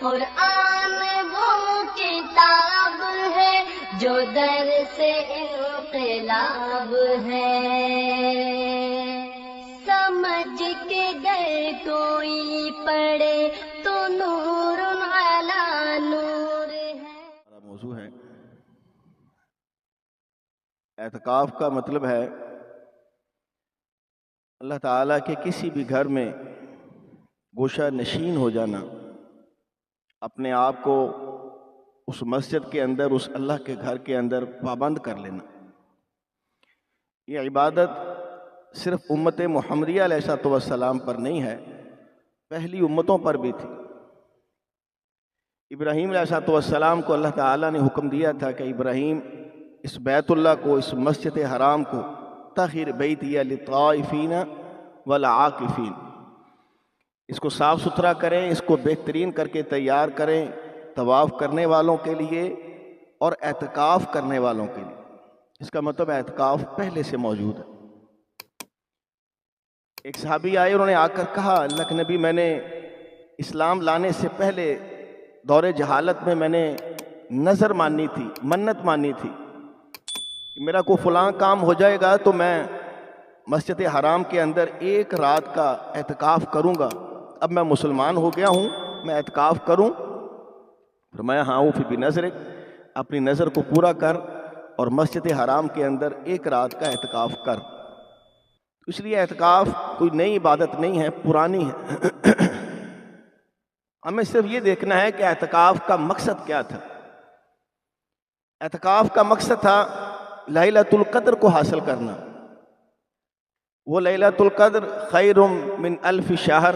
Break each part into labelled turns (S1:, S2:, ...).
S1: قرآن وہ کتاب ہے جو در سے انقلاب ہے، سمجھ کے گر کوئی پڑھے تو نور علی نور ہے۔
S2: موضوع ہے اعتکاف کا مطلب ہے اللہ تعالیٰ کے کسی بھی گھر میں گوشہ نشین ہو جانا، اپنے آپ کو اس مسجد کے اندر، اس اللہ کے گھر کے اندر پابند کر لینا۔ یہ عبادت صرف امت محمدیہ علیہ السلام پر نہیں ہے، پہلی امتوں پر بھی تھی۔ ابراہیم علیہ السلام کو اللہ تعالیٰ نے حکم دیا تھا کہ ابراہیم اس بیت اللہ کو، اس مسجد حرام کو طہر بیتی للطائفین والعاکفین، اس کو صاف ستھرا کریں، اس کو بہترین کر کے تیار کریں طواف کرنے والوں کے لیے اور اعتکاف کرنے والوں کے لیے۔ اس کا مطلب اعتکاف پہلے سے موجود ہے۔ ایک صحابی آئے، انہوں نے آ کر کہا اللہ کے نبی، میں نے اسلام لانے سے پہلے دور جہالت میں نے نظر مانی تھی، منت مانی تھی، میرا کوئی فلاں کام ہو جائے گا تو میں مسجد حرام کے اندر ایک رات کا اعتکاف کروں گا۔ اب میں مسلمان ہو گیا ہوں، میں اعتکاف کروں؟ فرمایا ہاں اوفی بنظرک، اپنی نظر کو پورا کر اور مسجد حرام کے اندر ایک رات کا اعتکاف کر۔ اس لیے اعتکاف کوئی نئی عبادت نہیں ہے، پرانی ہے۔ ہمیں صرف یہ دیکھنا ہے کہ اعتکاف کا مقصد کیا تھا۔ اعتکاف کا مقصد تھا لیلۃ القدر کو حاصل کرنا۔ وہ لیلۃ القدر خیر من الف شہر،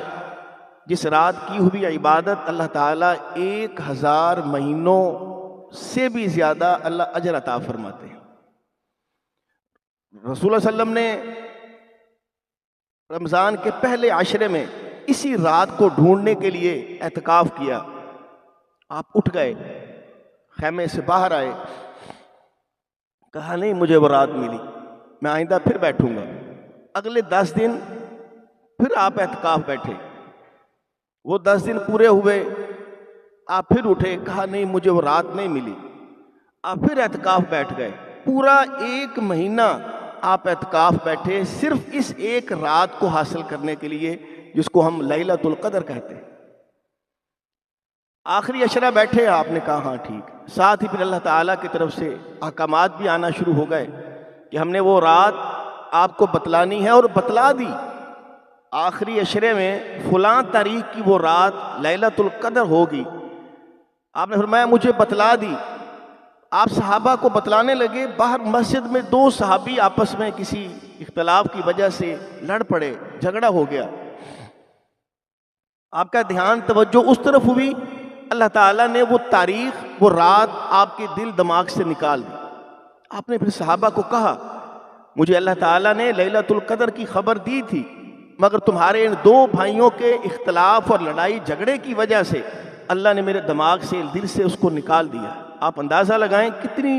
S2: جس رات کی ہوئی عبادت اللہ تعالیٰ 1000 مہینوں سے بھی زیادہ اللہ اجر عطا فرماتے ہیں۔ رسول اللہ صلی اللہ علیہ وسلم نے رمضان کے پہلے عشرے میں اسی رات کو ڈھونڈنے کے لیے اعتکاف کیا۔ آپ اٹھ گئے، خیمے سے باہر آئے، کہا نہیں مجھے وہ رات ملی، میں آئندہ پھر بیٹھوں گا۔ اگلے 10 دن پھر آپ اعتکاف بیٹھے، وہ 10 دن پورے ہوئے، آپ پھر اٹھے، کہا نہیں مجھے وہ رات نہیں ملی، آپ پھر اعتکاف بیٹھ گئے۔ پورا 1 مہینہ آپ اعتکاف بیٹھے صرف اس ایک رات کو حاصل کرنے کے لیے، جس کو ہم لیلۃ القدر کہتے ہیں۔ آخری عشرہ بیٹھے، آپ نے کہا ہاں ٹھیک۔ ساتھ ہی پھر اللہ تعالیٰ کی طرف سے احکامات بھی آنا شروع ہو گئے کہ ہم نے وہ رات آپ کو بتلانی ہے، اور بتلا دی۔ آخری عشرے میں فلاں تاریخ کی وہ رات لیلۃ القدر ہوگی، آپ نے فرمایا مجھے بتلا دی۔ آپ صحابہ کو بتلانے لگے، باہر مسجد میں 2 صحابی آپس میں کسی اختلاف کی وجہ سے لڑ پڑے، جھگڑا ہو گیا۔ آپ کا دھیان توجہ اس طرف ہوئی، اللہ تعالیٰ نے وہ تاریخ، وہ رات آپ کے دل دماغ سے نکال دی۔ آپ نے پھر صحابہ کو کہا مجھے اللہ تعالیٰ نے لیلۃ القدر کی خبر دی تھی، مگر تمہارے ان 2 بھائیوں کے اختلاف اور لڑائی جھگڑے کی وجہ سے اللہ نے میرے دماغ سے، دل سے اس کو نکال دیا۔ آپ اندازہ لگائیں کتنی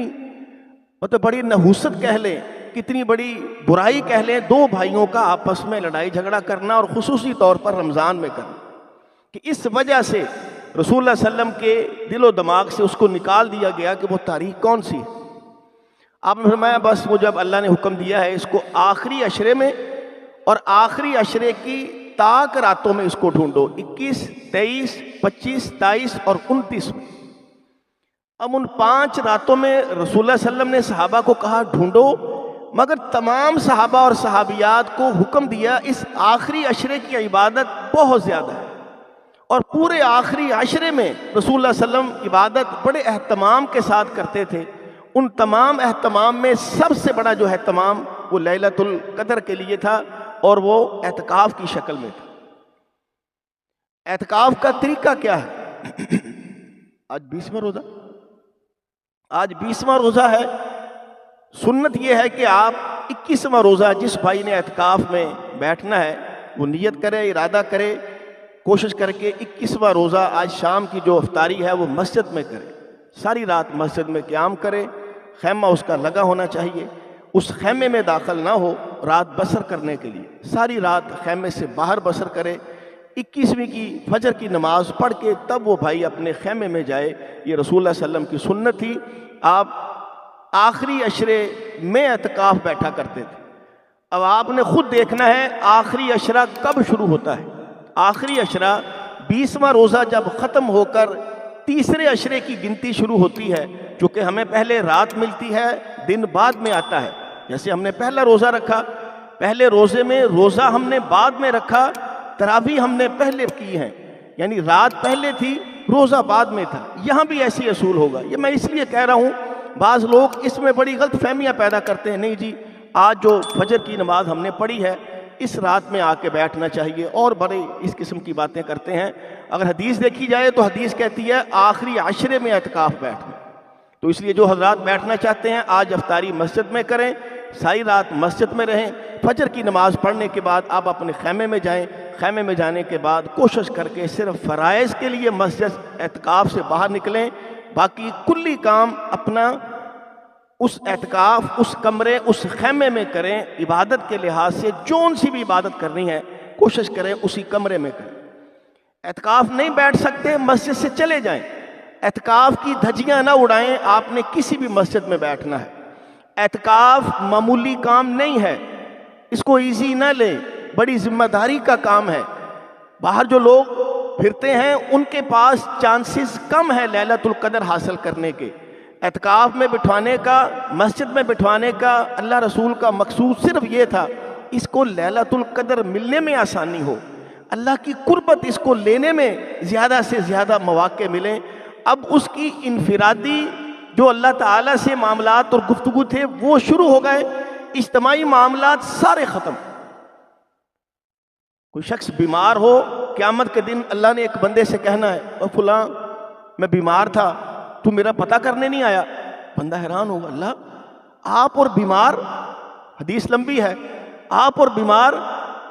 S2: بڑی نحوست کہہ لیں، کتنی بڑی برائی کہہ لیں، 2 بھائیوں کا آپس میں لڑائی جھگڑا کرنا، اور خصوصی طور پر رمضان میں کرنا، کہ اس وجہ سے رسول اللہ صلی اللہ علیہ وسلم کے دل و دماغ سے اس کو نکال دیا گیا کہ وہ تاریخ کون سی ہے۔ آپ نے فرمایا بس وہ جب اللہ نے حکم دیا ہے اس کو آخری عشرے میں، اور آخری عشرے کی تاک راتوں میں اس کو ڈھونڈو، 21، 23، 25، 27 اور 29 میں۔ اب ان 5 راتوں میں رسول اللہ صلی اللہ علیہ وسلم نے صحابہ کو کہا ڈھونڈو، مگر تمام صحابہ اور صحابیات کو حکم دیا اس آخری عشرے کی عبادت بہت زیادہ ہے، اور پورے آخری عشرے میں رسول اللہ صلی اللہ علیہ وسلم عبادت بڑے اہتمام کے ساتھ کرتے تھے۔ ان تمام اہتمام میں سب سے بڑا جو اہتمام وہ لیلۃ القدر کے لیے تھا، اور وہ اعتکاف کی شکل میں تھا۔ اعتکاف کا طریقہ کیا ہے؟ آج 20واں روزہ، آج 20واں روزہ ہے۔ سنت یہ ہے کہ آپ 21واں روزہ، جس بھائی نے اعتکاف میں بیٹھنا ہے وہ نیت کرے، ارادہ کرے، کوشش کر کے 21واں روزہ آج شام کی جو افطاری ہے وہ مسجد میں کرے، ساری رات مسجد میں قیام کرے، خیمہ اس کا لگا ہونا چاہیے، اس خیمے میں داخل نہ ہو رات بسر کرنے کے لیے، ساری رات خیمے سے باہر بسر کرے، 21ویں کی فجر کی نماز پڑھ کے تب وہ بھائی اپنے خیمے میں جائے. یہ رسول اللہ صلی اللہ علیہ وسلم کی سنت تھی. آپ آخری عشرے میں اعتکاف بیٹھا کرتے تھے. اب آپ نے خود دیکھنا ہے آخری عشرہ کب شروع ہوتا ہے. آخری عشرہ 20واں روزہ جب ختم ہو کر تیسرے عشرے کی گنتی شروع ہوتی ہے. چونکہ ہمیں پہلے رات ملتی ہے، دن بعد میں آتا ہے. جیسے ہم نے پہلا روزہ رکھا، پہلے روزے میں روزہ ہم نے بعد میں رکھا، تراویح ہم نے پہلے کی ہیں، یعنی رات پہلے تھی روزہ بعد میں تھا. یہاں بھی ایسی اصول ہوگا. یہ میں اس لیے کہہ رہا ہوں، بعض لوگ اس میں بڑی غلط فہمیاں پیدا کرتے ہیں. نہیں جی، آج جو فجر کی نماز ہم نے پڑھی ہے اس رات میں آ کے بیٹھنا چاہیے، اور بڑے اس قسم کی باتیں کرتے ہیں. اگر حدیث دیکھی جائے تو حدیث کہتی ہے آخری عشرے میں اعتکاف بیٹھنا. تو اس لیے جو حضرات بیٹھنا چاہتے ہیں آج افطاری مسجد میں کریں، ساری رات مسجد میں رہیں. فجر کی نماز پڑھنے کے بعد آپ اپنے خیمے میں جائیں. خیمے میں جانے کے بعد کوشش کر کے صرف فرائض کے لیے مسجد اعتکاف سے باہر نکلیں. باقی کلی کام اپنا اس اعتکاف، اس کمرے، اس خیمے میں کریں. عبادت کے لحاظ سے جون سی بھی عبادت کرنی ہے کوشش کریں اسی کمرے میں کریں. اعتکاف نہیں بیٹھ سکتے مسجد سے چلے جائیں. اعتکاف کی دھجیاں نہ اڑائیں. آپ نے کسی بھی مسجد میں بیٹھنا ہے. اعتکاف معمولی کام نہیں ہے، اس کو ایزی نہ لیں، بڑی ذمہ داری کا کام ہے. باہر جو لوگ پھرتے ہیں ان کے پاس چانسز کم ہے لیلۃ القدر حاصل کرنے کے. اعتکاف میں بٹھوانے کا، مسجد میں بٹھوانے کا اللہ رسول کا مقصود صرف یہ تھا اس کو لیلۃ القدر ملنے میں آسانی ہو، اللہ کی قربت اس کو لینے میں زیادہ سے زیادہ مواقع ملیں. اب اس کی انفرادی جو اللہ تعالیٰ سے معاملات اور گفتگو تھے وہ شروع ہو گئے، اجتماعی معاملات سارے ختم. کوئی شخص بیمار ہو، قیامت کے دن اللہ نے ایک بندے سے کہنا ہے او فلاں میں بیمار تھا تو میرا پتہ کرنے نہیں آیا. بندہ حیران ہوگا، اللہ آپ اور بیمار، حدیث لمبی ہے، آپ اور بیمار.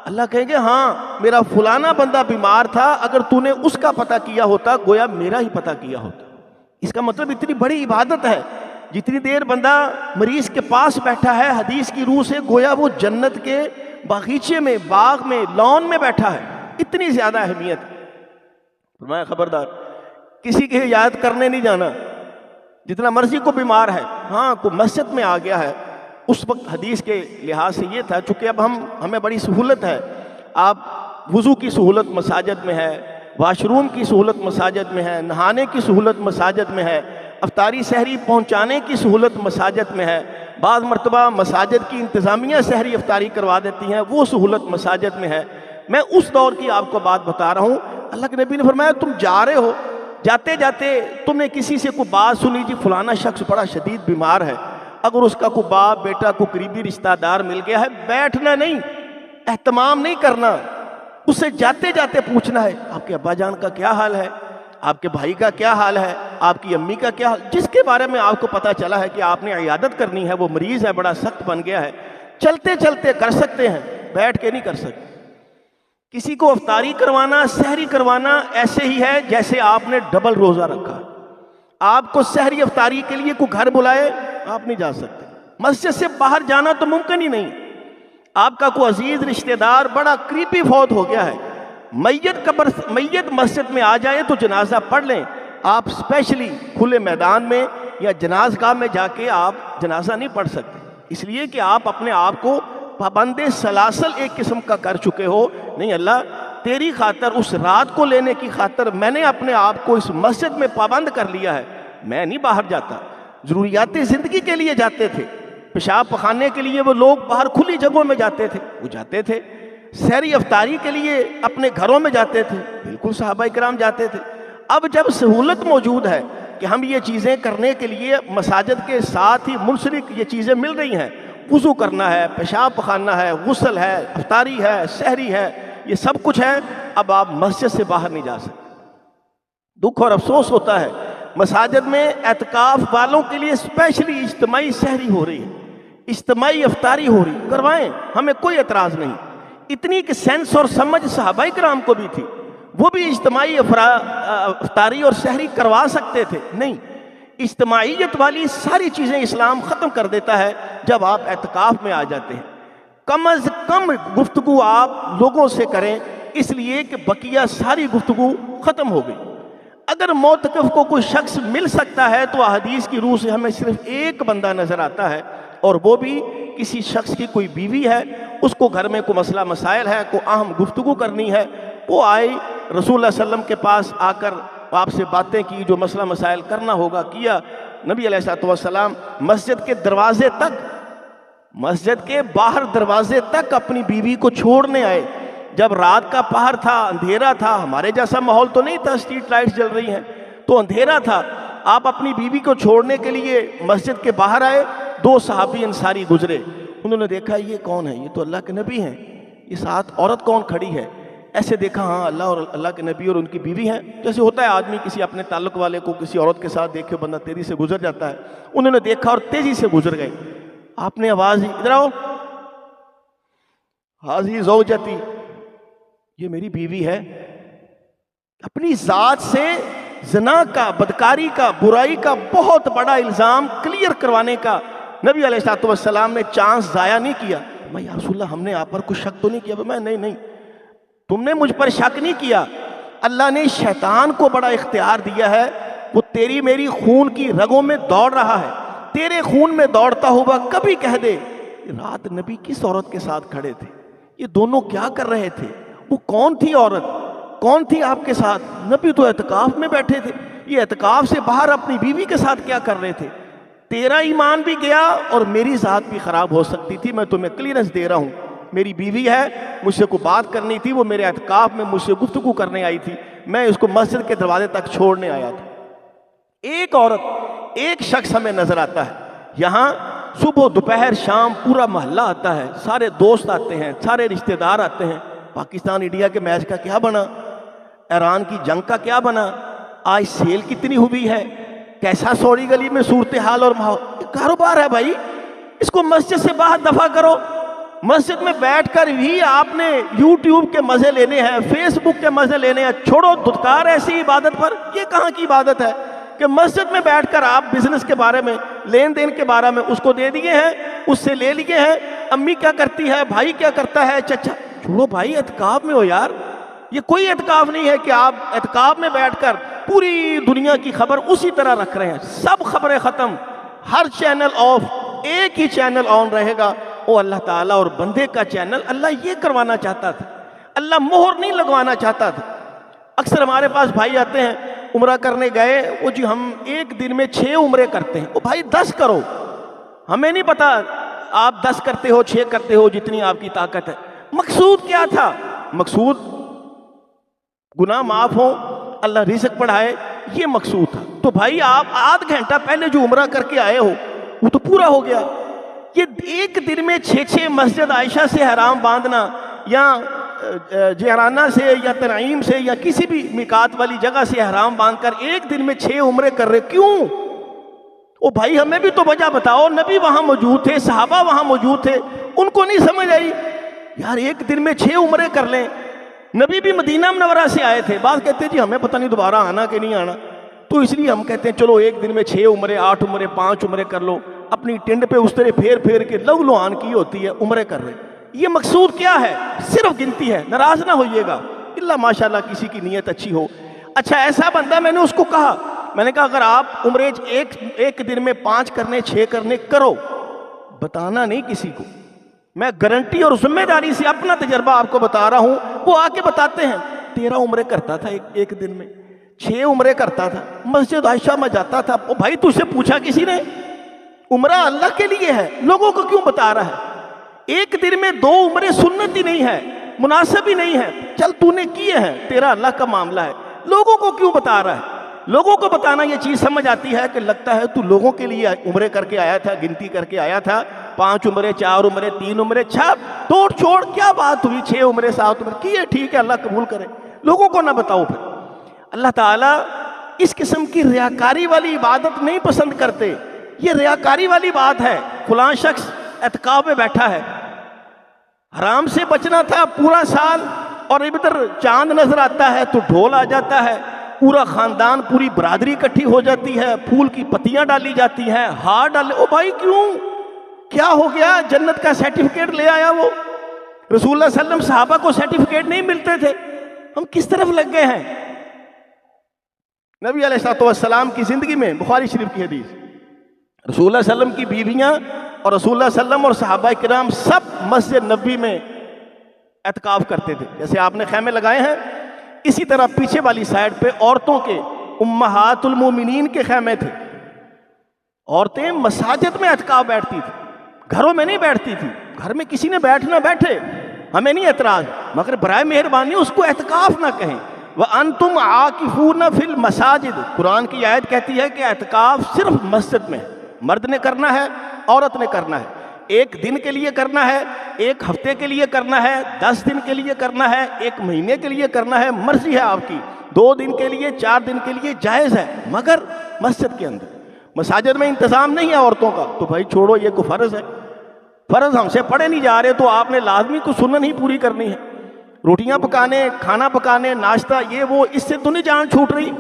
S2: اللہ کہیں گے ہاں میرا فلانا بندہ بیمار تھا، اگر تو نے اس کا پتہ کیا ہوتا گویا میرا ہی پتہ کیا ہوتا. اس کا مطلب اتنی بڑی عبادت ہے. جتنی دیر بندہ مریض کے پاس بیٹھا ہے حدیث کی روح سے گویا وہ جنت کے باغیچے میں، باغ میں، لان میں بیٹھا ہے. اتنی زیادہ اہمیت. فرمایا خبردار کسی کی عیادت کرنے نہیں جانا، جتنا مرضی کو بیمار ہے. ہاں کوئی مسجد میں آ گیا ہے، اس وقت حدیث کے لحاظ سے یہ تھا چونکہ اب ہمیں بڑی سہولت ہے. آپ وضو کی سہولت مساجد میں ہے، واش روم کی سہولت مساجد میں ہے، نہانے کی سہولت مساجد میں ہے، افطاری سحری پہنچانے کی سہولت مساجد میں ہے. بعض مرتبہ مساجد کی انتظامیہ سحری افطاری کروا دیتی ہیں، وہ سہولت مساجد میں ہے. میں اس دور کی آپ کو بات بتا رہا ہوں. اللہ کے نبی نے فرمایا تم جا رہے ہو، جاتے جاتے تم نے کسی سے کوئی بات سنی جی فلانا شخص بڑا شدید بیمار ہے. اگر اس کا کوئی باپ بیٹا کوئی قریبی رشتہ دار مل گیا ہے، بیٹھنا نہیں، اہتمام نہیں کرنا، اس سے جاتے جاتے پوچھنا ہے آپ کے ابا جان کا کیا حال ہے، آپ کے بھائی کا کیا حال ہے، آپ کی امی کا کیا حال. جس کے بارے میں آپ کو پتہ چلا ہے کہ آپ نے عیادت کرنی ہے، وہ مریض ہے، بڑا سخت بن گیا ہے، چلتے چلتے کر سکتے ہیں، بیٹھ کے نہیں کر سکتے. کسی کو افطاری کروانا، سحری کروانا ایسے ہی ہے جیسے آپ نے ڈبل روزہ رکھا. آپ کو سحری افطاری کے لیے کوئی گھر بلائے آپ نہیں جا سکتے. مسجد سے باہر جانا تو ممکن ہی نہیں. آپ کا کوئی عزیز رشتہ دار بڑا قریبی فوت ہو گیا ہے، میت مسجد میں آ جائے تو جنازہ پڑھ لیں. آپ اسپیشلی کھلے میدان میں یا جناز گاہ میں جا کے آپ جنازہ نہیں پڑھ سکتے، اس لیے کہ آپ اپنے آپ کو پابند سلاسل ایک قسم کا کر چکے ہو. نہیں اللہ تیری خاطر، اس رات کو لینے کی خاطر میں نے اپنے آپ کو اس مسجد میں پابند کر لیا ہے، میں نہیں باہر جاتا. ضروریات زندگی کے لیے جاتے تھے، پیشاب پخانے کے لیے وہ لوگ باہر کھلی جگہوں میں جاتے تھے، وہ جاتے تھے. سحری افطاری کے لیے اپنے گھروں میں جاتے تھے، بالکل صحابہ کرام جاتے تھے. اب جب سہولت موجود ہے کہ ہم یہ چیزیں کرنے کے لیے مساجد کے ساتھ ہی منسلک یہ چیزیں مل رہی ہیں، وضو کرنا ہے، پیشاب پخانا ہے، غسل ہے، افطاری ہے، سحری ہے، یہ سب کچھ ہے، اب آپ مسجد سے باہر نہیں جا سکتے. دکھ اور افسوس ہوتا ہے مساجد میں اعتکاف والوں کے لیے اسپیشلی اجتماعی سحری ہو رہی ہے، اجتماعی افطاری ہو رہی، کروائیں، ہمیں کوئی اعتراض نہیں. اتنی کہ سینس اور سمجھ صحابہ کرام کو بھی تھی، وہ بھی اجتماعی افطاری اور سحری کروا سکتے تھے. نہیں، اجتماعیت والی ساری چیزیں اسلام ختم کر دیتا ہے جب آپ اعتکاف میں آ جاتے ہیں. کم از کم گفتگو آپ لوگوں سے کریں. اس لیے کہ بقیہ ساری گفتگو ختم ہو گئی۔ اگر معتکف کو کوئی شخص مل سکتا ہے تو احادیث کی روح سے ہمیں صرف ایک بندہ نظر آتا ہے، اور وہ بھی کسی شخص کی کوئی بیوی ہے، اس کو گھر میں کوئی مسئلہ مسائل ہے، کوئی اہم گفتگو کرنی ہے، وہ آئی رسول اللہ صلی اللہ علیہ وسلم کے پاس آ کر آپ سے باتیں کی، جو مسئلہ مسائل کرنا ہوگا کیا۔ نبی علیہ الصلوۃ والسلام مسجد کے دروازے تک، مسجد کے باہر دروازے تک اپنی بیوی کو چھوڑنے آئے۔ جب رات کا پہر تھا، اندھیرا تھا، ہمارے جیسا ماحول تو نہیں تھا، اسٹریٹ لائٹس جل رہی ہیں، تو اندھیرا تھا، آپ اپنی بیوی کو چھوڑنے کے لیے مسجد کے باہر آئے۔ دو صحابی انصاری گزرے، انہوں نے دیکھا یہ کون ہے، یہ تو اللہ کے نبی ہیں، یہ ساتھ عورت کون کھڑی ہے؟ ایسے دیکھا، ہاں اللہ اور اللہ کے نبی اور ان کی بیوی ہیں۔ جیسے ہوتا ہے آدمی کسی اپنے تعلق والے کو کسی عورت کے ساتھ دیکھے بندہ تیزی سے گزر جاتا ہے، انہوں نے دیکھا اور تیزی سے گزر گئے۔ آپ نے آواز دی، ادھر آؤ، حاضی زوجتی، یہ میری بیوی ہے۔ اپنی ذات سے زنا کا، بدکاری کا، برائی کا بہت بڑا الزام کلیئر کروانے کا نبی علیہ الصلوۃ والسلام نے چانس ضائع نہیں کیا۔ میں یا رسول اللہ ہم نے آپ پر کچھ شک تو نہیں کیا؟ میں نہیں، تم نے مجھ پر شک نہیں کیا، اللہ نے شیطان کو بڑا اختیار دیا ہے، وہ تیری میری خون کی رگوں میں دوڑ رہا ہے، تیرے خون میں دوڑتا ہوا کبھی کہہ دے رات نبی کس عورت کے ساتھ کھڑے تھے، یہ دونوں کیا کر رہے تھے، وہ کون تھی عورت، کون تھی آپ کے ساتھ؟ نبی تو اعتکاف میں بیٹھے تھے، یہ اعتکاف سے باہر اپنی بیوی کے ساتھ کیا کر رہے تھے؟ تیرا ایمان بھی گیا اور میری ذات بھی خراب ہو سکتی تھی۔ میں تمہیں کلیئرنس دے رہا ہوں، میری بیوی ہے، مجھ سے کوئی بات کرنی تھی، وہ میرے اعتکاف میں مجھ سے گفتگو کرنے آئی تھی، میں اس کو مسجد کے دروازے تک چھوڑنے آیا تھا۔ ایک عورت، ایک شخص ہمیں نظر آتا ہے یہاں، صبح دوپہر شام پورا محلہ آتا ہے، سارے دوست آتے ہیں، سارے رشتہ دار آتے ہیں۔ پاکستان انڈیا کے میچ کا کیا بنا، ایران کی جنگ کا کیا بنا، آج سیل کتنی ہوئی ہے، کیسا سوڑی گلی میں صورتحال اور ماحول، کاروبار ہے بھائی، اس کو مسجد سے باہر دفع کرو۔ مسجد میں بیٹھ کر بھی آپ نے یوٹیوب کے مزے لینے ہیں، فیس بک کے مزے لینے ہیں، چھوڑو دھتکار ایسی عبادت پر۔ یہ کہاں کی عبادت ہے کہ مسجد میں بیٹھ کر آپ بزنس کے بارے میں، لین دین کے بارے میں اس کو دے دیے ہیں، اس سے لے لیے ہیں، امی کیا کرتی ہے، بھائی کیا کرتا ہے، چچا، چھوڑو بھائی، اعتکاف میں ہو یار۔ یہ کوئی اعتکاف نہیں ہے کہ آپ اعتکاف میں بیٹھ کر پوری دنیا کی خبر اسی طرح رکھ رہے ہیں، سب خبریں ختم، ہر چینل آف، ایک ہی چینل آن رہے گا، وہ اللہ تعالیٰ اور بندے کا چینل۔ اللہ یہ کروانا چاہتا تھا، اللہ مہر نہیں لگوانا چاہتا تھا۔ اکثر ہمارے پاس بھائی آتے ہیں، عمرہ کرنے گئے، وہ جی ہم ایک دن میں 6 عمرے کرتے ہیں۔ وہ بھائی 10 کرو، ہمیں نہیں پتا آپ 10 کرتے ہو 6 کرتے ہو، جتنی آپ کی طاقت ہے۔ مقصود کیا تھا؟ مقصود گناہ معاف ہو، اللہ رزق بڑھائے، یہ مقصود تھا۔ تو بھائی آپ آدھ گھنٹہ پہلے جو عمرہ کر کے آئے ہو وہ تو پورا ہو گیا۔ یہ ایک دن میں 6 مسجد عائشہ سے حرام باندھنا، یا جہرانہ سے یا تنعیم سے یا کسی بھی میقات والی جگہ سے حرام باندھ کر ایک دن میں 6 عمرے کر رہے، کیوں؟ او بھائی ہمیں بھی تو وجہ بتاؤ، نبی وہاں موجود تھے، صحابہ وہاں موجود تھے، ان کو نہیں سمجھ آئی یار ایک دن میں 6 عمرے کر لیں؟ نبی بھی مدینہ منورہ سے آئے تھے، بعض کہتے ہیں جی ہمیں پتہ نہیں دوبارہ آنا کہ نہیں آنا، تو اس لیے ہم کہتے ہیں چلو ایک دن میں 6 عمرے 8 عمرے 5 عمرے کر لو، اپنی ٹنڈ پہ اس طرح پھیر پھیر کے لو لوان کی ہوتی ہے، عمرے کر رہے۔ یہ مقصود کیا ہے؟ صرف گنتی ہے، ناراض نہ ہوئیے گا، اللہ ماشاءاللہ کسی کی نیت اچھی ہو۔ اچھا ایسا بندہ، میں نے اس کو کہا، میں نے کہا اگر آپ عمرے ایک دن میں 5 کرنے 6 کرنے کرو، بتانا نہیں کسی کو، میں گارنٹی اور ذمہ داری سے اپنا تجربہ آپ کو بتا رہا ہوں۔ وہ آ کے بتاتے ہیں 13 عمرے کرتا تھا ایک دن میں، 6 عمرے کرتا تھا، مسجد عائشہ میں جاتا تھا۔ بھائی تجھ سے پوچھا کسی نے؟ عمرہ اللہ کے لیے ہے، لوگوں کو کیوں بتا رہا ہے؟ ایک دن میں 2 عمرے سنت ہی نہیں ہے، مناسب ہی نہیں ہے، چل تو نے کیے ہیں، تیرا اللہ کا معاملہ ہے، لوگوں کو کیوں بتا رہا ہے؟ لوگوں کو بتانا یہ چیز سمجھ آتی ہے کہ لگتا ہے تو لوگوں کے لیے عمرے کر کے آیا تھا، گنتی کر کے آیا تھا، 5 عمرے 4 عمرے 3 عمرے، توڑ چھوڑ کیا بات ہوئی، 6 عمرے 7 عمرے کیے، ٹھیک ہے اللہ قبول کرے، لوگوں کو نہ بتاؤ۔ پھر اللہ تعالیٰ اس قسم کی ریاکاری والی عبادت نہیں پسند کرتے۔ یہ ریاکاری والی بات ہے، فلاں شخص اعتکاف میں بیٹھا ہے، حرام سے بچنا تھا پورا سال، اور ادھر چاند نظر آتا ہے تو ڈھول آ جاتا ہے، پورا خاندان پوری برادری اکٹھی ہو جاتی ہے، پھول کی پتیاں ڈالی جاتی ہیں، ہار ڈالے۔ او بھائی کیوں؟ کیا ہو گیا؟ جنت کا سرٹیفکیٹ لے آیا وہ؟ رسول اللہ صلی اللہ علیہ وسلم صحابہ کو سرٹیفکیٹ نہیں ملتے تھے، ہم کس طرف لگ گئے ہیں؟ نبی علیہ السلام کی زندگی میں بخاری شریف کی حدیث، رسول اللہ صلی اللہ علیہ وسلم کی بیویاں اور رسول اللہ صلی اللہ علیہ وسلم اور صحابہ کرام سب مسجد نبی میں اعتکاف کرتے تھے. جیسے آپ نے خیمے لگائے ہیں، اسی طرح پیچھے والی سائڈ پہ عورتوں کے امہات المومنین کے خیمے تھے. عورتیں مساجد میں اعتکاف بیٹھتی تھی، گھروں میں نہیں بیٹھتی تھی. گھر میں کسی نے بیٹھنا بیٹھے، ہمیں نہیں اعتراض، مگر برائے مہربانی اس کو اعتکاف نہ کہیں. وَأَنْتُمْ عَاكِفُونَ فِي الْمَسَاجِدِ، قرآن کی آیت کہتی ہے کہ اعتکاف صرف مسجد میں مرد نے کرنا ہے، عورت نے کرنا ہے. ایک دن کے لیے کرنا ہے، ایک ہفتے کے لیے کرنا ہے، 10 دن کے لیے کرنا ہے، 1 مہینے کے لیے کرنا ہے، مرضی ہے آپ کی. 2 دن کے لیے، 4 دن کے لیے جائز ہے، مگر مسجد کے اندر. مساجد میں انتظام نہیں ہے عورتوں کا تو بھائی چھوڑو، یہ کوئی فرض ہے. فرض ہم سے پڑھے نہیں جا رہے تو آپ نے لازمی کو سنن ہی پوری کرنی ہے. روٹیاں پکانے، کھانا پکانے، ناشتہ، یہ وہ، اس سے تو نہیں جان چھوٹ رہی،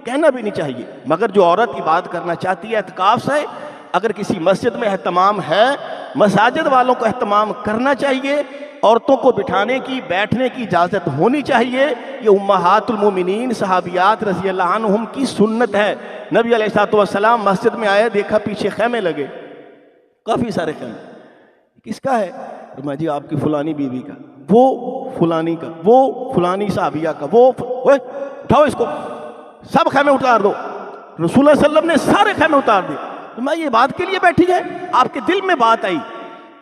S2: کہنا بھی نہیں چاہیے. مگر جو عورت عبادت کرنا چاہتی ہے اعتکاف سے، اگر کسی مسجد میں اہتمام ہے، مساجد والوں کو اہتمام کرنا چاہیے. عورتوں کو بٹھانے کی، بیٹھنے کی اجازت ہونی چاہیے. یہ امہات المومنین صحابیات رضی اللہ عنہم کی سنت ہے. نبی علیہ السلام مسجد میں آئے، دیکھا پیچھے خیمے لگے، کافی سارے خیمے. کس کا ہے؟ فرمایا جی آپ کی فلانی بیوی کا، وہ فلانی کا، وہ فلانی صحابیہ کا، وہ اٹھاؤ اس کو، سب خیمے اتار دو. رسول اللہ صلی اللہ علیہ وسلم نے سارے خیمے اتار دیے. میں یہ بات کے لیے بیٹھی ہے، آپ کے دل میں بات آئی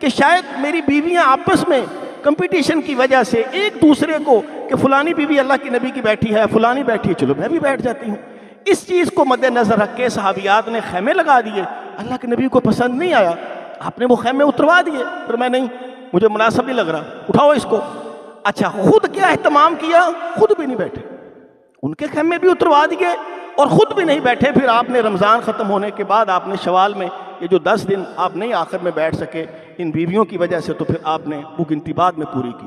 S2: کہ شاید میری بیویاں آپس میں کمپٹیشن کی وجہ سے ایک دوسرے کو کہ فلانی بیوی اللہ کے نبی کی بیٹھی ہے، فلانی بیٹھی ہے، چلو میں بھی بیٹھ جاتی ہوں. اس چیز کو مد نظر رکھ کے صحابیات نے خیمے لگا دیے. اللہ کے نبی کو پسند نہیں آیا، آپ نے وہ خیمے اتروا دیے. پھر میں نہیں، مجھے مناسب نہیں لگ رہا، اٹھاؤ اس کو. اچھا، خود کیا اہتمام کیا؟ خود بھی نہیں بیٹھے، ان کے خیمے بھی اتروا دیے اور خود بھی نہیں بیٹھے. پھر آپ نے رمضان ختم ہونے کے بعد آپ نے شوال میں یہ جو 10 دن آپ نہیں آخر میں بیٹھ سکے ان بیویوں کی وجہ سے، تو پھر آپ نے وہ گنتی بعد میں پوری کی.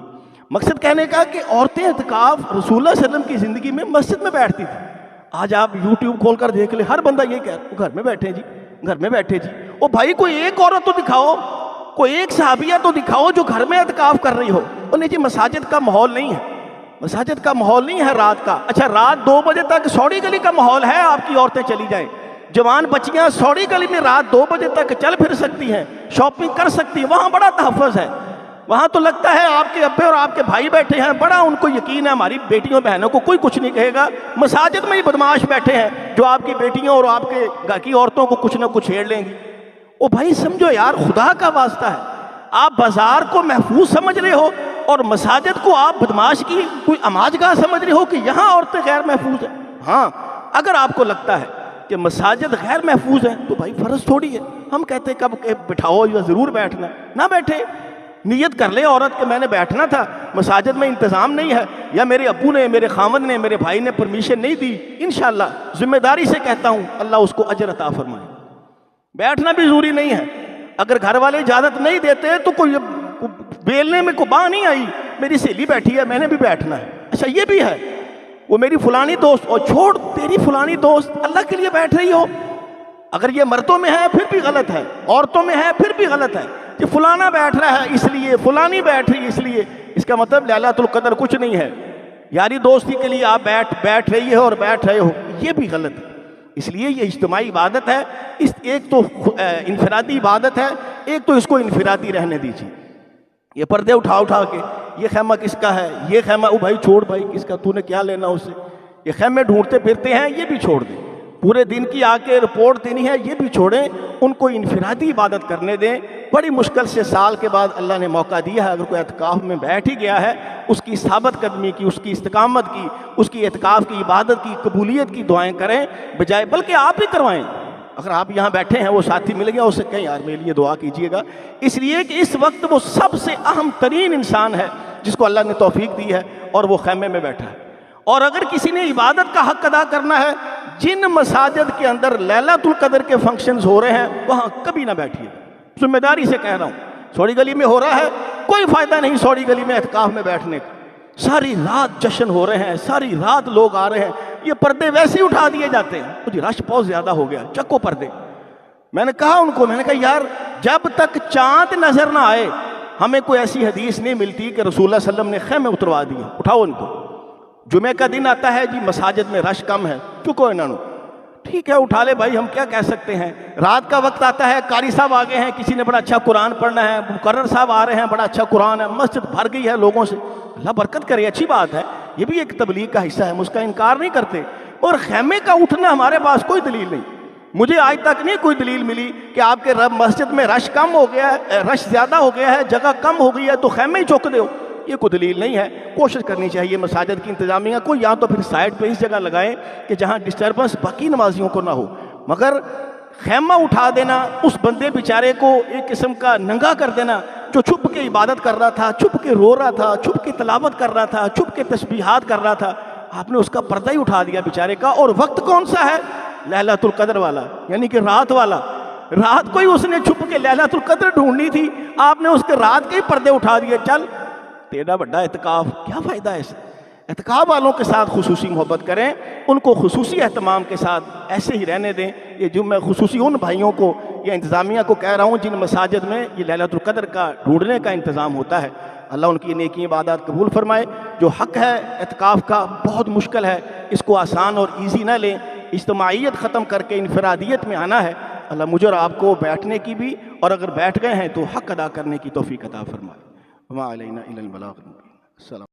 S2: مقصد کہنے کا کہ عورتیں اعتکاف رسول اللہ صلی اللہ علیہ وسلم کی زندگی میں مسجد میں بیٹھتی تھی. آج آپ یوٹیوب کھول کر دیکھ لیں، ہر بندہ یہ کہہ رہا ہے گھر میں بیٹھے جی، گھر میں بیٹھے جی. او بھائی کوئی ایک عورت تو دکھاؤ، کوئی ایک صحابیہ تو دکھاؤ جو گھر میں اعتکاف کر رہی ہو. انہیں جی مساجد کا ماحول نہیں ہے، مساجد کا ماحول نہیں ہے رات کا. اچھا، رات 2 بجے تک سوڑی گلی کا ماحول ہے، آپ کی عورتیں چلی جائیں. جوان بچیاں سوڑی گلی میں رات 2 بجے تک چل پھر سکتی ہیں، شاپنگ کر سکتی ہیں، وہاں بڑا تحفظ ہے. وہاں تو لگتا ہے آپ کے ابے اور آپ کے بھائی بیٹھے ہیں، بڑا ان کو یقین ہے ہماری بیٹیوں بہنوں کو کوئی کچھ نہیں کہے گا. مساجد میں ہی بدماش بیٹھے ہیں جو آپ کی بیٹیوں اور آپ کے گھر کی عورتوں کو کچھ نہ کچھ چھیڑ لیں گی. او بھائی سمجھو یار، خدا کا واسطہ ہے، آپ بازار کو محفوظ سمجھ رہے ہو اور مساجد کو آپ بدماش کی کوئی اماجگاہ سمجھ رہے ہو کہ یہاں عورتیں غیر محفوظ ہیں. ہاں، اگر آپ کو لگتا ہے کہ مساجد غیر محفوظ ہیں تو بھائی فرض تھوڑی ہے ہم کہتے کب کہ بٹھاؤ یا ضرور بیٹھنا، نہ بیٹھے. نیت کر لے عورت کہ میں نے بیٹھنا تھا، مساجد میں انتظام نہیں ہے، یا میرے ابو نے، میرے خامد نے، میرے بھائی نے پرمیشن نہیں دی، انشاءاللہ ذمہ داری سے کہتا ہوں اللہ اس کو اجر عطا فرمائے. بیٹھنا بھی ضروری نہیں ہے. اگر گھر والے اجازت نہیں دیتے تو کوئی بیلنے میں کوئی باں نہیں آئی، میری سہیلی بیٹھی ہے میں نے بھی بیٹھنا ہے. اچھا یہ بھی ہے، وہ میری فلانی دوست، اور چھوڑ تیری فلانی دوست، اللہ کے لیے بیٹھ رہی ہو. اگر یہ مردوں میں ہے پھر بھی غلط ہے، عورتوں میں ہے پھر بھی غلط ہے کہ فلانا بیٹھ رہا ہے اس لیے، فلانی بیٹھ رہی اس لیے. اس کا مطلب لیلۃ القدر کچھ نہیں ہے. یاری دوستی کے لیے آپ بیٹھ رہی ہے اور بیٹھ رہے ہو، یہ بھی غلط ہے. اس لیے یہ اجتماعی عبادت ہے، ایک تو انفرادی عبادت ہے، ایک تو اس کو انفرادی رہنے دیجیے. یہ پردے اٹھا کے یہ خیمہ کس کا ہے، یہ خیمہ، او بھائی چھوڑ بھائی، کس کا، تو نے کیا لینا اس سے. یہ خیمے ڈھونڈتے پھرتے ہیں، یہ بھی چھوڑ دیں. پورے دن کی آ کے رپورٹ دینی ہے، یہ بھی چھوڑیں. ان کو انفرادی عبادت کرنے دیں. بڑی مشکل سے سال کے بعد اللہ نے موقع دیا ہے، اگر کوئی اعتکاف میں بیٹھ ہی گیا ہے، اس کی ثابت قدمی کی، اس کی استقامت کی، اس کی اعتکاف کی عبادت کی قبولیت کی دعائیں کریں بجائے، بلکہ آپ ہی کروائیں. اگر آپ یہاں بیٹھے ہیں، وہ ساتھی مل گیا، اس سے کہیں یار میرے لیے دعا کیجیے گا، اس لیے کہ اس وقت وہ سب سے اہم ترین انسان ہے جس کو اللہ نے توفیق دی ہے اور وہ خیمے میں بیٹھا ہے. اور اگر کسی نے عبادت کا حق ادا کرنا ہے، جن مساجد کے اندر لیلۃ القدر کے فنکشنز ہو رہے ہیں وہاں کبھی نہ بیٹھیے. ذمہ داری سے کہہ رہا ہوں، سوڑی گلی میں ہو رہا ہے، کوئی فائدہ نہیں سوڑی گلی میں اعتکاف میں بیٹھنے کا. ساری رات جشن ہو رہے ہیں، ساری رات لوگ آ رہے ہیں، یہ پردے ویسے ہی اٹھا دیے جاتے ہیں. مجھے رش بہت زیادہ ہو گیا، چکو پردے. میں نے کہا ان کو، میں نے کہا یار جب تک چاند نظر نہ آئے ہمیں کوئی ایسی حدیث نہیں ملتی کہ رسول اللہ صلی اللہ علیہ وسلم نے خیمے اتروا دیے. اٹھاؤ ان کو. جمعہ کا دن آتا ہے جی مساجد میں رش کم ہے, چکو انہوں. ٹھیک ہے اٹھا لے بھائی, ہم کیا کہہ سکتے ہیں. رات کا وقت آتا ہے, قاری صاحب آگے ہیں, کسی نے بڑا اچھا قرآن پڑھنا ہے, مقرر صاحب آ رہے ہیں, بڑا اچھا قرآن ہے, مسجد بھر گئی ہے لوگوں سے. اللہ برکت کرے, اچھی بات ہے, یہ بھی ایک تبلیغ کا حصہ ہے, ہم اس کا انکار نہیں کرتے. اور خیمے کا اٹھنا ہمارے پاس کوئی دلیل نہیں. مجھے آج تک نہیں کوئی دلیل ملی کہ آپ کے مسجد میں رش کم ہو گیا ہے, رش زیادہ ہو گیا ہے, جگہ کم ہو گئی ہے تو خیمے ہی چوک دو. یہ کوئی دلیل نہیں ہے. کوشش کرنی چاہیے مساجد کی انتظامیہ کو, یا تو پھر سائڈ پہ اس جگہ لگائیں کہ جہاں ڈسٹربنس باقی نمازیوں کو نہ ہو. مگر خیمہ اٹھا دینا, اس بندے بیچارے کو ایک قسم کا ننگا کر دینا جو چھپ کے عبادت کر رہا تھا, چھپ کے رو رہا تھا, چھپ کے تلاوت کر رہا تھا, چھپ کے تسبیحات کر رہا تھا, آپ نے اس کا پردہ ہی اٹھا دیا بیچارے کا. اور وقت کون سا ہے؟ لیلۃ القدر والا, یعنی کہ رات والا. رات کو ہی اس نے چھپ کے لیلۃ القدر ڈھونڈنی تھی, آپ نے اس کے رات کے ہی پردے اٹھا دیے. چل تیرا بڑا اعتکاف, کیا فائدہ ہے اس. اعتکاف والوں کے ساتھ خصوصی محبت کریں, ان کو خصوصی اہتمام کے ساتھ ایسے ہی رہنے دیں. یہ جو میں خصوصی ان بھائیوں کو یا انتظامیہ کو کہہ رہا ہوں جن مساجد میں یہ لیلۃ القدر کا ڈھونڈنے کا انتظام ہوتا ہے, اللہ ان کی نیکی عبادات قبول فرمائے. جو حق ہے اعتکاف کا بہت مشکل ہے, اس کو آسان اور ایزی نہ لیں. اجتماعیت ختم کر کے انفرادیت میں آنا ہے. اللہ مجھے اور آپ کو بیٹھنے کی بھی, اور اگر بیٹھ گئے ہیں تو حق ادا کرنے کی توفیق عطا فرمائے. وما علینا الا البلاغ. السلام.